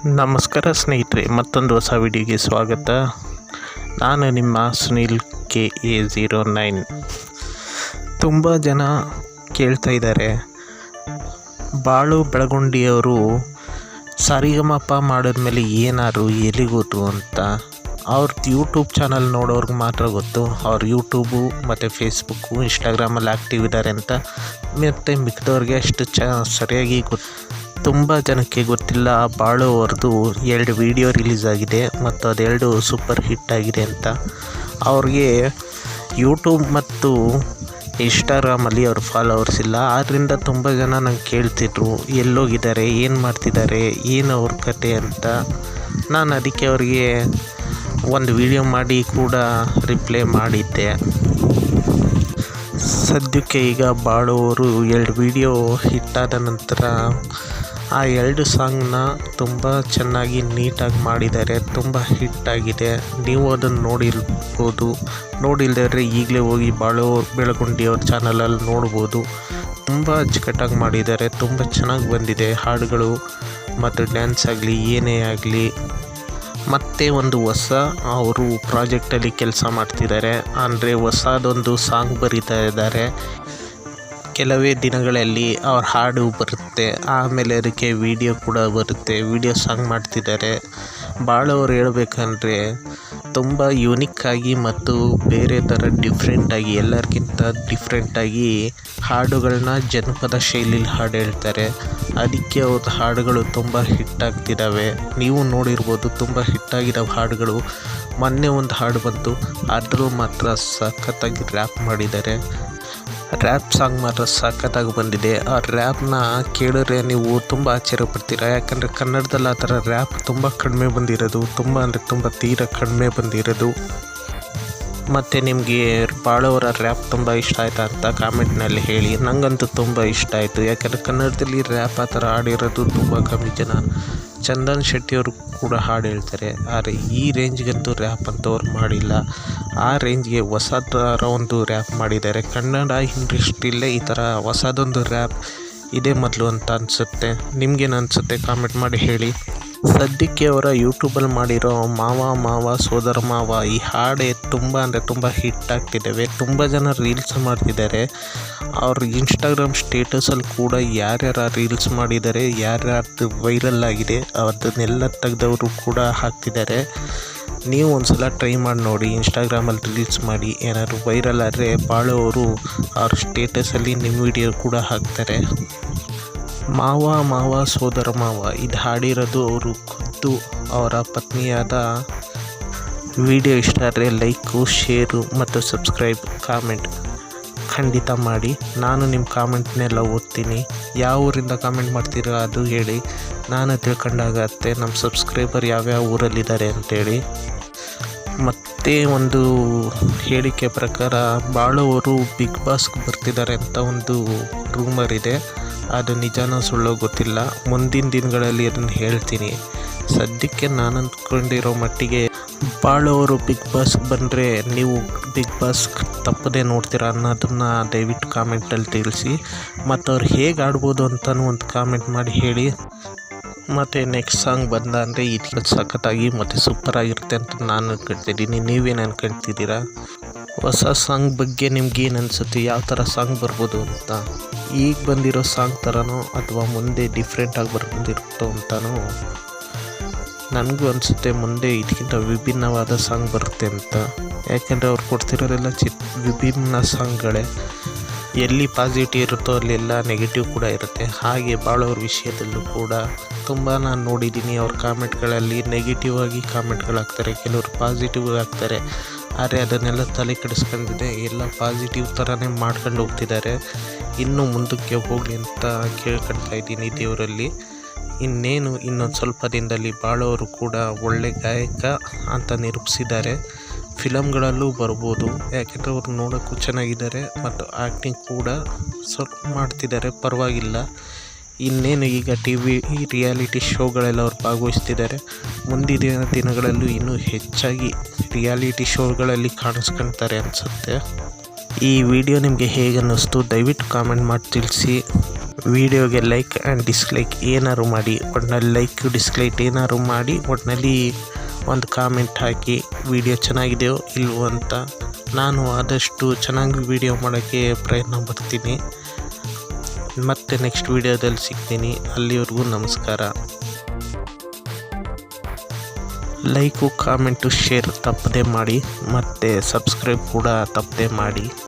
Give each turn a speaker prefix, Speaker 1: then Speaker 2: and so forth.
Speaker 1: ನಮಸ್ಕಾರ ಸ್ನೇಹಿತರೆ, ಮತ್ತೊಂದು ಹೊಸ ವಿಡಿಯೋಗೆ ಸ್ವಾಗತ. ನಾನು ನಿಮ್ಮ ಸುನಿಲ್ KA09. ತುಂಬ ಜನ ಕೇಳ್ತಾ ಇದ್ದಾರೆ, ಬಾಳು ಬೆಳಗುಂಡಿಯವರು ಸರಿಗಮಪ ಮಾಡಿದ್ಮೇಲೆ ಏನಾರು ಎಲ್ಲಿಗೋತು ಅಂತ. ಅವ್ರದ್ದು ಯೂಟ್ಯೂಬ್ ಚಾನಲ್ ನೋಡೋರ್ಗೆ ಮಾತ್ರ ಗೊತ್ತು. ಅವ್ರು ಯೂಟ್ಯೂಬು ಮತ್ತು ಫೇಸ್ಬುಕ್ಕು ಇನ್ಸ್ಟಾಗ್ರಾಮಲ್ಲಿ ಆ್ಯಕ್ಟಿವ್ ಇದ್ದಾರೆ ಅಂತ. ಮತ್ತು ಮಿಕ್ಕಿದವ್ರಿಗೆ ಅಷ್ಟು ಸರಿಯಾಗಿ ತುಂಬ ಜನಕ್ಕೆ ಗೊತ್ತಿಲ್ಲ. ಬಾಳು ಅವ್ರದ್ದು 2 ವಿಡಿಯೋ ರಿಲೀಸ್ ಆಗಿದೆ ಮತ್ತು ಅದೆರಡು ಸೂಪರ್ ಹಿಟ್ ಆಗಿದೆ ಅಂತ. ಅವ್ರಿಗೆ ಯೂಟ್ಯೂಬ್ ಮತ್ತು ಇನ್ಸ್ಟಾಗ್ರಾಮಲ್ಲಿ ಅವ್ರ ಫಾಲೋವರ್ಸ್ ಇಲ್ಲ. ಆದ್ದರಿಂದ ತುಂಬ ಜನ ನಂಗೆ ಕೇಳ್ತಿದ್ರು, ಎಲ್ಲೋಗಿದ್ದಾರೆ, ಏನು ಮಾಡ್ತಿದ್ದಾರೆ, ಏನು ಅವ್ರ ಕತೆ ಅಂತ. ನಾನು ಅದಕ್ಕೆ ಅವ್ರಿಗೆ ಒಂದು ವಿಡಿಯೋ ಮಾಡಿ ಕೂಡ ರಿಪ್ಲೈ ಮಾಡಿದ್ದೆ. ಸದ್ಯಕ್ಕೆ ಈಗ ಬಾಳು ಅವರು 2 ವಿಡಿಯೋ ಹಿಟ್ಟಾದ ನಂತರ ಆ 2 ಸಾಂಗ್ನ ತುಂಬ ಚೆನ್ನಾಗಿ ನೀಟಾಗಿ ಮಾಡಿದ್ದಾರೆ. ತುಂಬ ಹಿಟ್ಟಾಗಿದೆ. ನೀವು ಅದನ್ನು ನೋಡಿರ್ಬೋದು. ನೋಡಿಲ್ಲದ್ರೆ ಈಗಲೇ ಹೋಗಿ ಬಾಳು ಬೆಳಗುಂಡಿಯವ್ರ ಚಾನಲಲ್ಲಿ ನೋಡ್ಬೋದು. ತುಂಬ ಅಚ್ಚುಕಟ್ಟಾಗಿ ಮಾಡಿದ್ದಾರೆ. ತುಂಬ ಚೆನ್ನಾಗಿ ಬಂದಿದೆ ಹಾಡುಗಳು ಮತ್ತು ಡ್ಯಾನ್ಸ್ ಆಗಲಿ ಏನೇ ಆಗಲಿ. ಮತ್ತು ಒಂದು ಹೊಸ ಅವರು ಪ್ರಾಜೆಕ್ಟಲ್ಲಿ ಕೆಲಸ ಮಾಡ್ತಿದ್ದಾರೆ. ಅಂದರೆ ಹೊಸದೊಂದು ಸಾಂಗ್ ಬರಿತಾ ಇದ್ದಾರೆ. ಕೆಲವೇ ದಿನಗಳಲ್ಲಿ ಅವ್ರ ಹಾಡು ಬರುತ್ತೆ, ಆಮೇಲೆ ಅದಕ್ಕೆ ವಿಡಿಯೋ ಕೂಡ ಬರುತ್ತೆ. ವಿಡಿಯೋ ಸಾಂಗ್ ಮಾಡ್ತಿದ್ದಾರೆ. ಬಾಳು ಅವ್ರು ಹೇಳ್ಬೇಕಂದ್ರೆ ತುಂಬ ಯೂನಿಕ್ಕಾಗಿ ಮತ್ತು ಬೇರೆ ಥರ ಡಿಫ್ರೆಂಟಾಗಿ, ಎಲ್ಲರಿಗಿಂತ ಡಿಫ್ರೆಂಟಾಗಿ ಹಾಡುಗಳನ್ನ ಜನಪದ ಶೈಲಿಲಿ ಹಾಡು ಹೇಳ್ತಾರೆ. ಅದಕ್ಕೆ ಅವ್ರ ಹಾಡುಗಳು ತುಂಬ ಹಿಟ್ಟಾಗ್ತಿದ್ದಾವೆ. ನೀವು ನೋಡಿರ್ಬೋದು, ತುಂಬ ಹಿಟ್ಟಾಗಿದ್ದಾವೆ ಹಾಡುಗಳು. ಮೊನ್ನೆ ಒಂದು ಹಾಡು ಬಂತು, ಅದರಲ್ಲೂ ಮಾತ್ರ ಸಖತ್ತಾಗಿ ರ್ಯಾಪ್ ಮಾಡಿದ್ದಾರೆ. ರ್ಯಾಪ್ ಸಾಂಗ್ ಮಾತ್ರ ಸಖತ್ತಾಗಿ ಬಂದಿದೆ. ಆ ರ್ಯಾಪ್ನ ಕೇಳಿದ್ರೆ ನೀವು ತುಂಬ ಆಶ್ಚರ್ಯ ಪಡ್ತೀರ. ಯಾಕಂದರೆ ಕನ್ನಡದಲ್ಲಿ ಆ ಥರ ರ್ಯಾಪ್ ತುಂಬ ಕಡಿಮೆ ಬಂದಿರೋದು, ತುಂಬ ಅಂದರೆ ತುಂಬ ತೀರಾ ಕಡಿಮೆ ಬಂದಿರೋದು. ಮತ್ತು ನಿಮಗೆ ಬಾಳವರ ರ್ಯಾಪ್ ತುಂಬ ಇಷ್ಟ ಆಯ್ತಾ ಅಂತ ಕಾಮೆಂಟ್ನಲ್ಲಿ ಹೇಳಿ. ನನಗಂತೂ ತುಂಬ ಇಷ್ಟ ಆಯಿತು. ಯಾಕಂದರೆ ಕನ್ನಡದಲ್ಲಿ ರ್ಯಾಪ್ ಆ ಥರ ಹಾಡಿರೋದು ತುಂಬ ಕಮ್ಮಿ ಜನ. ಚಂದನ್ ಶೆಟ್ಟಿಯವರು ಕೂಡ ಹಾಡು ಹೇಳ್ತಾರೆ, ಆದರೆ ಈ ರೇಂಜ್ಗಂತೂ ರ್ಯಾಪ್ ಅಂತವ್ರು ಮಾಡಿಲ್ಲ. ಆ ರೇಂಜ್ಗೆ ಹೊಸ ಥರ ಒಂದು ರ್ಯಾಪ್ ಮಾಡಿದ್ದಾರೆ. ಕನ್ನಡ ಇಂಡಸ್ಟ್ರಿಯಲ್ಲೇ ಈ ಥರ ಹೊಸದೊಂದು ರ್ಯಾಪ್ ಇದೇ ಮೊದಲು ಅಂತ ಅನಿಸುತ್ತೆ. ನಿಮಗೇನು ಅನಿಸುತ್ತೆ ಕಾಮೆಂಟ್ ಮಾಡಿ ಹೇಳಿ. ಸದ್ಯಕ್ಕೆ ಅವರ ಯೂಟ್ಯೂಬಲ್ಲಿ ಮಾಡಿರೋ ಮಾವ ಮಾವ ಸೋದರ ಮಾವ ಈ ಹಾಡೇ ತುಂಬ ಅಂದರೆ ತುಂಬ ಹಿಟ್ ಆಗ್ತಿದ್ದಾವೆ. ತುಂಬ ಜನ ರೀಲ್ಸ್ ಮಾಡ್ತಿದ್ದಾರೆ. ಅವ್ರ ಇನ್ಸ್ಟಾಗ್ರಾಮ್ ಸ್ಟೇಟಸಲ್ಲಿ ಕೂಡ ಯಾರ್ಯಾರು ರೀಲ್ಸ್ ಮಾಡಿದ್ದಾರೆ, ಯಾರ್ಯಾರ್ದು ವೈರಲ್ ಆಗಿದೆ ಅದನ್ನೆಲ್ಲ ತೆಗೆದವರು ಕೂಡ ಹಾಕ್ತಿದ್ದಾರೆ. ನೀವು ಒಂದು ಸಲ ಟ್ರೈ ಮಾಡಿ ನೋಡಿ. ಇನ್ಸ್ಟಾಗ್ರಾಮಲ್ಲಿ ರೀಲ್ಸ್ ಮಾಡಿ ಏನಾದ್ರು ವೈರಲ್ ಆದರೆ ಬಾಳು ಅವರು ಅವ್ರ ಸ್ಟೇಟಸಲ್ಲಿ ನಿಮ್ಮ ವಿಡಿಯೋ ಕೂಡ ಹಾಕ್ತಾರೆ. ಮಾವ ಮಾವ ಸೋದರ ಮಾವ ಇದು ಹಾಡಿರೋದು ಅವರು ಖುದ್ದು ಅವರ ಪತ್ನಿಯಾದ. ವಿಡಿಯೋ ಇಷ್ಟ ಆದರೆ ಲೈಕು, ಶೇರು ಮತ್ತು ಸಬ್ಸ್ಕ್ರೈಬ್, ಕಾಮೆಂಟ್ ಖಂಡಿತ ಮಾಡಿ. ನಾನು ನಿಮ್ಮ ಕಾಮೆಂಟ್ನೆಲ್ಲ ಓದ್ತೀನಿ. ಯಾವ ಊರಿಂದ ಕಾಮೆಂಟ್ ಮಾಡ್ತೀರಾ ಅದು ಹೇಳಿ. ನಾನು ತಿಳ್ಕೊಂಡಾಗತ್ತೆ ನಮ್ಮ ಸಬ್ಸ್ಕ್ರೈಬರ್ ಯಾವ್ಯಾವ ಊರಲ್ಲಿದ್ದಾರೆ ಅಂತೇಳಿ. ಮತ್ತು ಒಂದು ಹೇಳಿಕೆ ಪ್ರಕಾರ ಬಾಳು ಅವರು ಬಿಗ್ ಬಾಸ್ಗೆ ಬರ್ತಿದ್ದಾರೆ ಅಂತ ಒಂದು ರೂಮರ್ ಇದೆ. ಅದು ನಿಜಾನೋ ಸುಳ್ಳೋ ಗೊತ್ತಿಲ್ಲ. ಮುಂದಿನ ದಿನಗಳಲ್ಲಿ ಅದನ್ನು ಹೇಳ್ತೀನಿ. ಸದ್ಯಕ್ಕೆ ನಾನು ಅಂದ್ಕೊಂಡಿರೋ ಮಟ್ಟಿಗೆ ಬಾಳು ಅವರು ಬಿಗ್ ಬಾಸ್ಗೆ ಬಂದರೆ ನೀವು ಬಿಗ್ ಬಾಸ್ ತಪ್ಪದೇ ನೋಡ್ತೀರಾ ಅನ್ನೋದನ್ನು ದಯವಿಟ್ಟು ಕಾಮೆಂಟಲ್ಲಿ ತಿಳಿಸಿ. ಮತ್ತು ಅವ್ರು ಹೇಗೆ ಆಡ್ಬೋದು ಅಂತಲೂ ಒಂದು ಕಾಮೆಂಟ್ ಮಾಡಿ ಹೇಳಿ. ಮತ್ತು ನೆಕ್ಸ್ಟ್ ಸಾಂಗ್ ಬಂದ ಅಂದರೆ ಇದು ಸಖತ್ತಾಗಿ ಮತ್ತು ಸೂಪರಾಗಿರುತ್ತೆ ಅಂತ ನಾನು ಅನ್ಕೊಳ್ತಿದ್ದೀನಿ. ನೀವೇನು ಅನ್ಕೊಳ್ತಿದ್ದೀರಾ? ಹೊಸ ಸಾಂಗ್ ಬಗ್ಗೆ ನಿಮ್ಗೇನು ಅನಿಸುತ್ತೆ? ಯಾವ ಥರ ಸಾಂಗ್ ಬರ್ಬೋದು ಅಂತ? ಈಗ ಬಂದಿರೋ ಸಾಂಗ್ ಥರನೋ ಅಥವಾ ಮುಂದೆ ಡಿಫ್ರೆಂಟಾಗಿ ಬಂದಿರುತ್ತೋ ಅಂತಲೂ ನನಗೂ ಅನಿಸುತ್ತೆ. ಮುಂದೆ ಇದಕ್ಕಿಂತ ವಿಭಿನ್ನವಾದ ಸಾಂಗ್ ಬರುತ್ತೆ ಅಂತ. ಯಾಕೆಂದರೆ ಅವ್ರು ಕೊಡ್ತಿರೋದೆಲ್ಲ ವಿಭಿನ್ನ ಸಾಂಗ್ಗಳೇ. ಎಲ್ಲಿ ಪಾಸಿಟಿವ್ ಇರುತ್ತೋ ಅಲ್ಲೆಲ್ಲ ನೆಗೆಟಿವ್ ಕೂಡ ಇರುತ್ತೆ. ಹಾಗೆ ಬಾಳೋರ ವಿಷಯದಲ್ಲೂ ಕೂಡ ತುಂಬ ನಾನು ನೋಡಿದ್ದೀನಿ. ಅವ್ರ ಕಾಮೆಂಟ್ಗಳಲ್ಲಿ ನೆಗೆಟಿವ್ ಆಗಿ ಕಾಮೆಂಟ್ಗಳು ಹಾಕ್ತಾರೆ, ಕೆಲವರು ಪಾಸಿಟಿವ್ ಹಾಕ್ತಾರೆ. ಆದರೆ ಅದನ್ನೆಲ್ಲ ತಲೆ ಕೆಡಿಸ್ಕೊಂಡಿದೆ, ಎಲ್ಲ ಪಾಸಿಟಿವ್ ಥರನೇ ಮಾಡ್ಕೊಂಡು ಹೋಗ್ತಿದ್ದಾರೆ. ಇನ್ನೂ ಮುಂದಕ್ಕೆ ಹೋಗಲಿ ಅಂತ ಕೇಳ್ಕೊಳ್ತಾ ಇದ್ದೀನಿ ದೇವರಲ್ಲಿ. ಇನ್ನೊಂದು ಸ್ವಲ್ಪ ದಿನದಲ್ಲಿ ಬಾಳೋರು ಕೂಡ ಒಳ್ಳೆ ಗಾಯಕ ಅಂತ ನಿರೂಪಿಸಿದ್ದಾರೆ. ಫಿಲಮ್ಗಳಲ್ಲೂ ಬರ್ಬೋದು. ಯಾಕೆಂದರೆ ಅವರು ನೋಡೋಕ್ಕೂ ಚೆನ್ನಾಗಿದ್ದಾರೆ ಮತ್ತು ಆ್ಯಕ್ಟಿಂಗ್ ಕೂಡ ಸ್ವಲ್ಪ ಮಾಡ್ತಿದ್ದಾರೆ, ಪರವಾಗಿಲ್ಲ. ಈಗ ರಿಯಾಲಿಟಿ ಶೋಗಳೆಲ್ಲ ಅವ್ರು ಭಾಗವಹಿಸ್ತಿದ್ದಾರೆ. ಮುಂದಿನ ದಿನಗಳಲ್ಲೂ ಇನ್ನೂ ಹೆಚ್ಚಾಗಿ ರಿಯಾಲಿಟಿ ಶೋಗಳಲ್ಲಿ ಕಾಣಿಸ್ಕೊಳ್ತಾರೆ ಅನಿಸುತ್ತೆ. ಈ ವಿಡಿಯೋ ನಿಮಗೆ ಹೇಗೆ ಅನ್ನಿಸ್ತು ದಯವಿಟ್ಟು ಕಾಮೆಂಟ್ ಮಾಡಿ ತಿಳಿಸಿ. ವಿಡಿಯೋಗೆ ಲೈಕ್ ಆ್ಯಂಡ್ ಡಿಸ್ಲೈಕ್ ಏನಾದ್ರು ಮಾಡಿ, ಒಟ್ಟಿನಲ್ಲಿ ಲೈಕ್ ಡಿಸ್ಲೈಕ್ ಏನಾದ್ರು ಮಾಡಿ, ಒಟ್ಟಿನಲ್ಲಿ ಒಂದು ಕಾಮೆಂಟ್ ಹಾಕಿ ವಿಡಿಯೋ ಚೆನ್ನಾಗಿದೆಯೋ ಇಲ್ವೋ ಅಂತ. ನಾನು ಆದಷ್ಟು ಚೆನ್ನಾಗಿ ವಿಡಿಯೋ ಮಾಡೋಕ್ಕೆ ಪ್ರಯತ್ನ ಪಡ್ತೀನಿ. ಮತ್ತೆ ನೆಕ್ಸ್ಟ್ ವಿಡಿಯೋದಲ್ಲಿ ಸಿಗ್ತೀನಿ. ಅಲ್ಲಿವರೆಗೂ ನಮಸ್ಕಾರ. ಲೈಕು, ಕಾಮೆಂಟು, ಶೇರ್ ತಪ್ಪದೆ ಮಾಡಿ, ಮತ್ತು ಸಬ್ಸ್ಕ್ರೈಬ್ ಕೂಡ ತಪ್ಪದೆ ಮಾಡಿ.